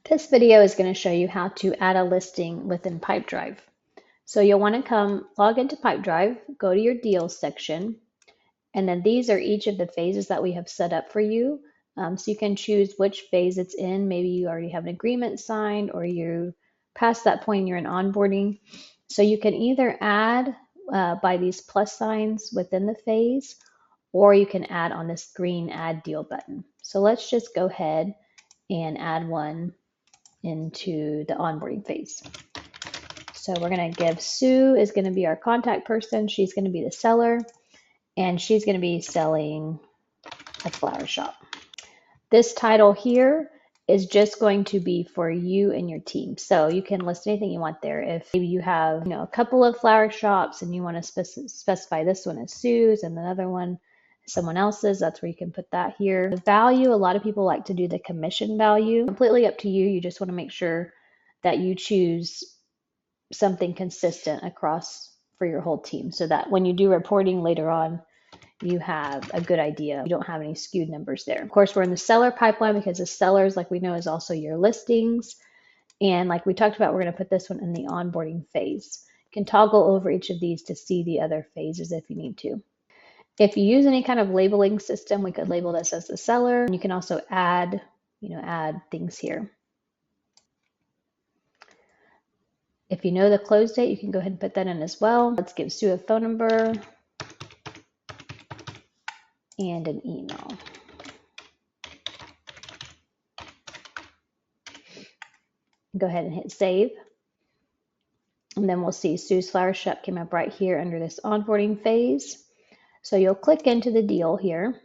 This video is going to show you how to add a listing within Pipedrive. So you'll want to come log into Pipedrive, go to your deals section, and then these are each of the phases that we have set up for you. So you can choose which phase it's in. Maybe you already have an agreement signed or you're past that point and you're in onboarding. So you can either add by these plus signs within the phase, or you can add on this green add deal button. So let's just go ahead and add one into the onboarding phase. So we're going to give Sue is going to be our contact person. She's going to be the seller, and she's going to be selling a flower shop. This title here is just going to be for you and your team. So you can list anything you want there. If maybe you have a couple of flower shops and you want to specify this one as Sue's and another one someone else's, that's where you can put that here. The value, a lot of people like to do the commission value. Completely up to you. You just want to make sure that you choose something consistent across for your whole team so that when you do reporting later on, you have a good idea. You don't have any skewed numbers there. Of course, we're in the seller pipeline because the sellers, like we know, is also your listings. And like we talked about, we're going to put this one in the onboarding phase. You can toggle over each of these to see the other phases if you need to. If you use any kind of labeling system, we could label this as the seller. You can also add, add things here. If you know the close date, you can go ahead and put that in as well. Let's give Sue a phone number and an email. Go ahead and hit save. And then we'll see Sue's Flower Shop came up right here under this onboarding phase. So you'll click into the deal here.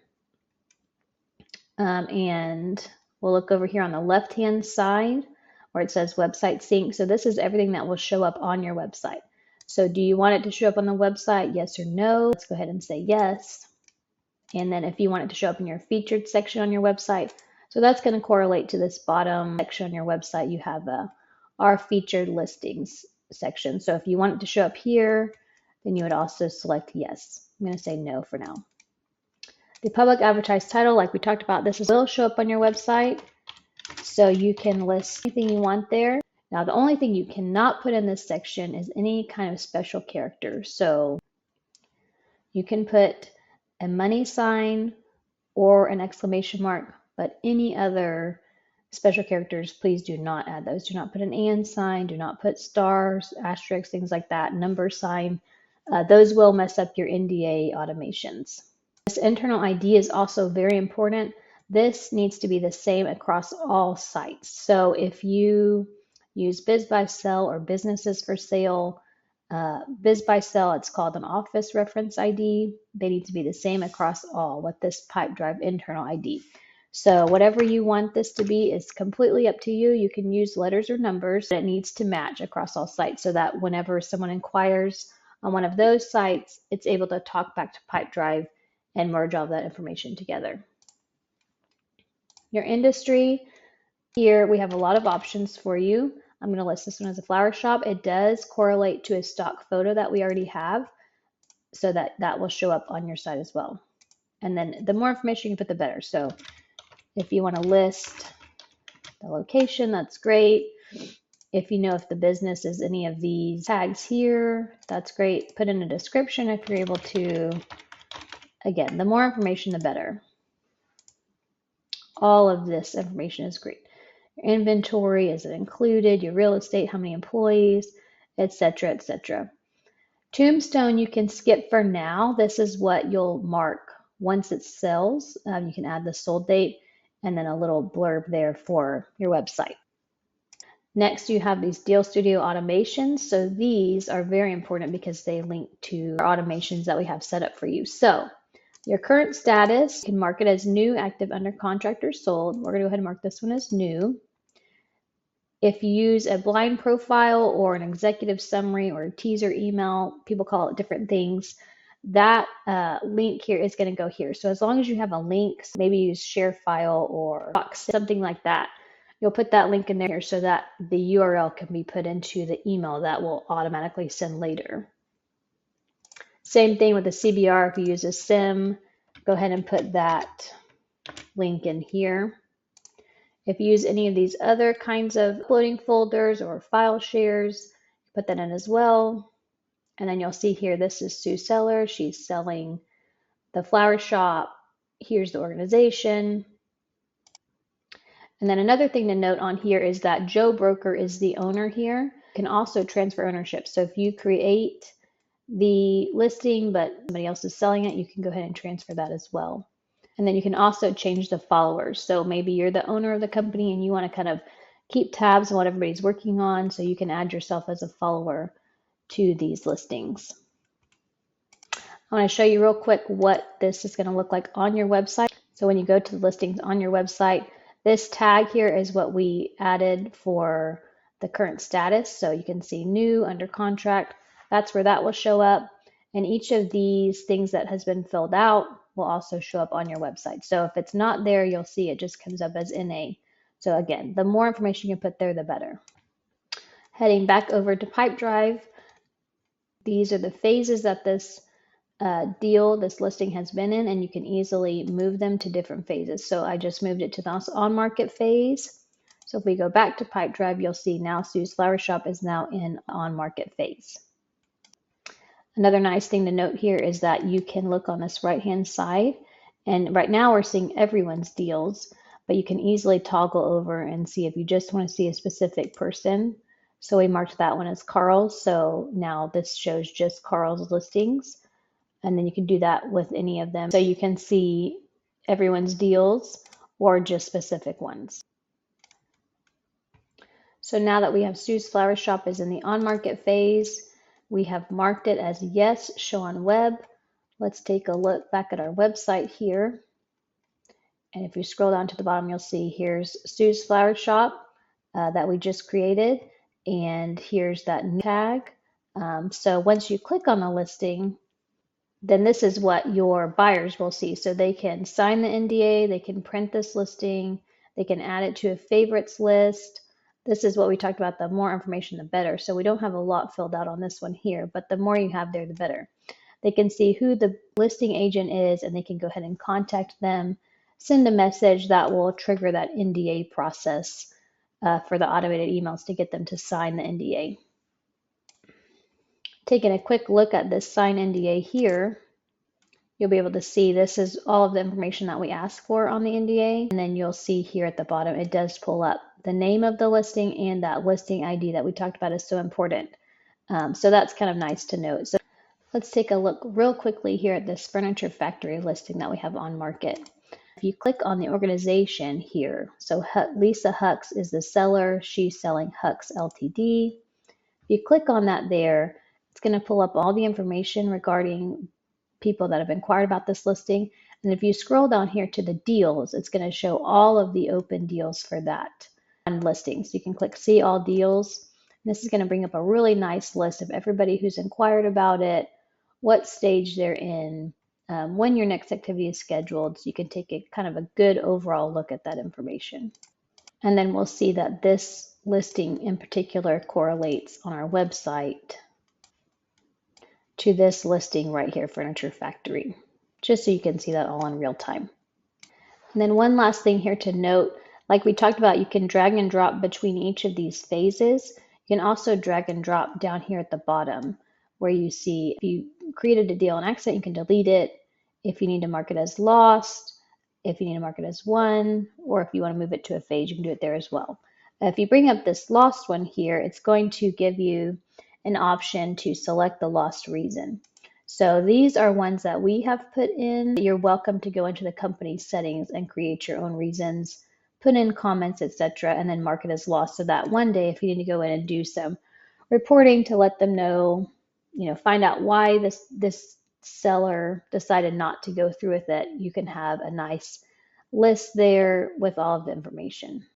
And we'll look over here on the left-hand side where it says website sync. So this is everything that will show up on your website. So do you want it to show up on the website? Yes or no? Let's go ahead and say yes. And then if you want it to show up in your featured section on your website, so that's going to correlate to this bottom section on your website. You have our featured listings section. So if you want it to show up here, then you would also select yes. I'm going to say no for now. The public advertised title, like we talked about, this will show up on your website. So you can list anything you want there. Now, the only thing you cannot put in this section is any kind of special character. So you can put a money sign or an exclamation mark, but any other special characters, please do not add those. Do not put an and sign, do not put stars, asterisks, things like that, number sign. Those will mess up your NDA automations. This internal ID is also very important. This needs to be the same across all sites. So if you use Biz by Sell or Businesses for Sale, Biz by Sell, it's called an office reference ID. They need to be the same across all with this Pipedrive internal ID. So whatever you want this to be is completely up to you. You can use letters or numbers, but it needs to match across all sites so that whenever someone inquires on one of those sites, it's able to talk back to Pipedrive and merge all that information together. Your industry, here we have a lot of options for you. I'm going to list this one as a flower shop. It does correlate to a stock photo that we already have, so that will show up on your site as well. And then the more information you put, the better. So if you want to list the location, that's great. If you know if the business is any of these tags here, that's great. Put in a description if you're able to. Again, the more information, the better. All of this information is great. Your inventory, is it included? Your real estate, how many employees, etc., etc. Tombstone, you can skip for now. This is what you'll mark once it sells. You can add the sold date and then a little blurb there for your website. Next, you have these Deal Studio automations. So these are very important because they link to our automations that we have set up for you. So your current status, you can mark it as new, active, under contract, or sold. We're going to go ahead and mark this one as new. If you use a blind profile or an executive summary or a teaser email, people call it different things, that link here is going to go here. So as long as you have a link, maybe use share file or box, something like that, you'll put that link in there so that the URL can be put into the email that will automatically send later. Same thing with the CBR. If you use a SIM, go ahead and put that link in here. If you use any of these other kinds of uploading folders or file shares, put that in as well. And then you'll see here, this is Sue Seller. She's selling the flower shop. Here's the organization. And then another thing to note on here is that Joe Broker is the owner here. You can also transfer ownership. So if you create the listing, but somebody else is selling it, you can go ahead and transfer that as well. And then you can also change the followers. So maybe you're the owner of the company and you want to kind of keep tabs on what everybody's working on. So you can add yourself as a follower to these listings. I want to show you real quick what this is going to look like on your website. So when you go to the listings on your website, this tag here is what we added for the current status. So you can see new, under contract. That's where that will show up. And each of these things that has been filled out will also show up on your website. So if it's not there, you'll see it just comes up as NA. So again, the more information you can put there, the better. Heading back over to Pipedrive, these are the phases that this this listing has been in, and you can easily move them to different phases. So I just moved it to the on market phase. So if we go back to Pipedrive, you'll see now Sue's Flower Shop is now in on market phase. Another nice thing to note here is that you can look on this right hand side, and right now we're seeing everyone's deals, but you can easily toggle over and see if you just want to see a specific person. So we marked that one as Carl's, so now this shows just Carl's listings. And then you can do that with any of them. So you can see everyone's deals or just specific ones. So now that we have Sue's Flower Shop is in the on market phase, we have marked it as yes, show on web. Let's take a look back at our website here. And if you scroll down to the bottom, you'll see here's Sue's Flower Shop that we just created. And here's that new tag. So once you click on the listing, then this is what your buyers will see. So they can sign the NDA, they can print this listing, they can add it to a favorites list. This is what we talked about, the more information, the better. So we don't have a lot filled out on this one here, but the more you have there, the better. They can see who the listing agent is, and they can go ahead and contact them, send a message that will trigger that NDA process for the automated emails to get them to sign the NDA. Taking a quick look at this sign NDA here, you'll be able to see this is all of the information that we ask for on the NDA. And then you'll see here at the bottom, it does pull up the name of the listing and that listing ID that we talked about is so important. So that's kind of nice to note. So let's take a look real quickly here at this Furniture Factory listing that we have on market. If you click on the organization here, so Lisa Hux is the seller, she's selling Hux Ltd. If you click on that there, it's going to pull up all the information regarding people that have inquired about this listing. And if you scroll down here to the deals, it's going to show all of the open deals for that listing. So you can click see all deals. And this is going to bring up a really nice list of everybody who's inquired about it, what stage they're in, when your next activity is scheduled. So you can take a kind of a good overall look at that information. And then we'll see that this listing in particular correlates on our website to this listing right here, Furniture Factory, just so you can see that all in real time. And then one last thing here to note, like we talked about, you can drag and drop between each of these phases. You can also drag and drop down here at the bottom where you see if you created a deal on accident, you can delete it. If you need to mark it as lost, if you need to mark it as won, or if you want to move it to a phase, you can do it there as well. If you bring up this lost one here, it's going to give you an option to select the lost reason. So these are ones that we have put in. You're welcome to go into the company settings and create your own reasons, put in comments, etc., and then mark it as lost so that one day if you need to go in and do some reporting to let them know, find out why this seller decided not to go through with it, you can have a nice list there with all of the information.